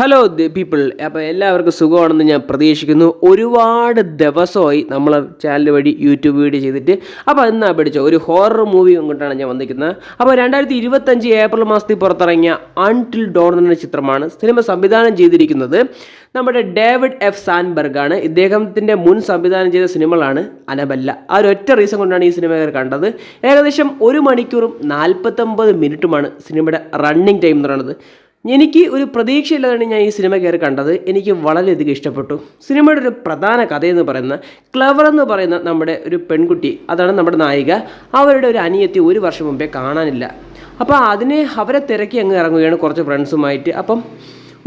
Hello people. അപ്പോൾ എല്ലാവർക്കും സുഖമാണെന്ന് ഞാൻ പ്രതീക്ഷിക്കുന്നു. ഒരുപാട് ദിവസമായി നമ്മൾ ചാനൽ വഴി യൂട്യൂബ് വീഡിയോ ചെയ്തിട്ട്. അപ്പോൾ എന്നാ പിടിച്ചോ ഒരു ഹൊറർ മൂവി കൊണ്ടാണ് ഞാൻ വന്നിരിക്കുന്നത്. അപ്പോൾ 2025 ഏപ്രിൽ മാസത്തിൽ പുറത്തിറങ്ങിയ അൺടിൽ ഡോൺ എന്ന ചിത്രമാണ്. സിനിമ സംവിധാനം ചെയ്തിരിക്കുന്നത് നമ്മുടെ ഡേവിഡ് എഫ് സാൻബർഗാണ്. ഇദ്ദേഹത്തിൻ്റെ മുൻ സംവിധാനം ചെയ്ത സിനിമകളാണ് അനബല്ല. ആ ഒരൊറ്റ റീസൺ കൊണ്ടാണ് ഈ സിനിമ കണ്ടത്. ഏകദേശം 1 മണിക്കൂറും 49 മിനിറ്റുമാണ് സിനിമയുടെ റണ്ണിങ് ടൈം എന്ന് പറയുന്നത്. എനിക്ക് ഒരു പ്രതീക്ഷയില്ലാതാണ് ഞാൻ ഈ സിനിമ കയറി കണ്ടത്. എനിക്ക് വളരെയധികം ഇഷ്ടപ്പെട്ടു. സിനിമയുടെ ഒരു പ്രധാന കഥയെന്ന് പറയുന്ന ക്ലവർ എന്ന് പറയുന്ന നമ്മുടെ ഒരു പെൺകുട്ടി, അതാണ് നമ്മുടെ നായിക. അവരുടെ ഒരു അനിയത്തി 1 വർഷം മുമ്പേ കാണാനില്ല. അപ്പോൾ അവരെ തിരക്കി അങ്ങ് ഇറങ്ങുകയാണ് കുറച്ച് ഫ്രണ്ട്സുമായിട്ട്. അപ്പം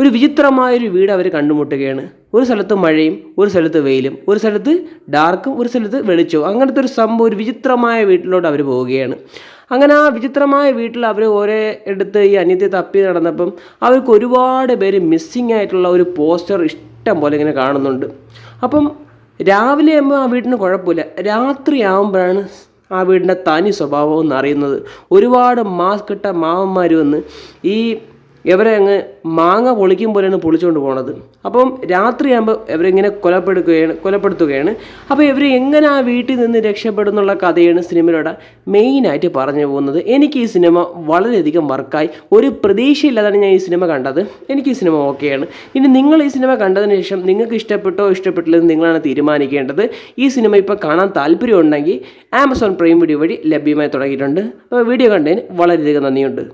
ഒരു വിചിത്രമായൊരു വീട് അവർ കണ്ടുമുട്ടുകയാണ്. ഒരു സ്ഥലത്ത് മഴയും, ഒരു സ്ഥലത്ത് വെയിലും, ഒരു സ്ഥലത്ത് ഡാർക്കും, ഒരു സ്ഥലത്ത് വെളിച്ചവും. അങ്ങനത്തെ ഒരു സംഭവം, ഒരു വിചിത്രമായ വീട്ടിലോട്ട് അവർ പോവുകയാണ്. അങ്ങനെ ആ വിചിത്രമായ വീട്ടിൽ അവർ ഓരോ എടുത്ത് ഈ അനിയത്തെ തപ്പി നടന്നപ്പം അവർക്ക് ഒരുപാട് പേര് മിസ്സിങ് ആയിട്ടുള്ള ഒരു പോസ്റ്റർ ഇഷ്ടം പോലെ ഇങ്ങനെ കാണുന്നുണ്ട്. അപ്പം രാവിലെ ആകുമ്പോൾ ആ വീടിന് കുഴപ്പമില്ല, രാത്രി ആകുമ്പോഴാണ് ആ വീടിൻ്റെ തനി സ്വഭാവം എന്ന് അറിയുന്നത്. ഒരുപാട് മാസ്ക് ഇട്ട മാവന്മാർ വന്ന് ഇവരെ അങ്ങ് മാങ്ങ പൊളിക്കും പോലെയാണ് പൊളിച്ചുകൊണ്ട് പോണത്. അപ്പം രാത്രിയാകുമ്പോൾ ഇവരിങ്ങനെ കൊലപ്പെടുത്തുകയാണ്. അപ്പോൾ ഇവർ എങ്ങനെ ആ വീട്ടിൽ നിന്ന് രക്ഷപ്പെടുന്നുള്ള കഥയാണ് സിനിമയിലൂടെ മെയിനായിട്ട് പറഞ്ഞു പോകുന്നത്. എനിക്ക് ഈ സിനിമ വളരെയധികം വർക്കായി. ഒരു പ്രതീക്ഷയില്ലാതാണ് ഞാൻ ഈ സിനിമ കണ്ടത്. എനിക്ക് ഈ സിനിമ ഓക്കെയാണ്. ഇനി നിങ്ങൾ ഈ സിനിമ കണ്ടതിന് ശേഷം നിങ്ങൾക്ക് ഇഷ്ടപ്പെട്ടോ ഇഷ്ടപ്പെട്ടില്ലെന്ന് നിങ്ങളാണ് തീരുമാനിക്കേണ്ടത്. ഈ സിനിമ ഇപ്പോൾ കാണാൻ താല്പര്യമുണ്ടെങ്കിൽ ആമസോൺ പ്രൈം വീഡിയോ വഴി ലഭ്യമായി തുടങ്ങിയിട്ടുണ്ട്. അപ്പോൾ വീഡിയോ കണ്ടതിന് വളരെയധികം നന്ദിയുണ്ട്.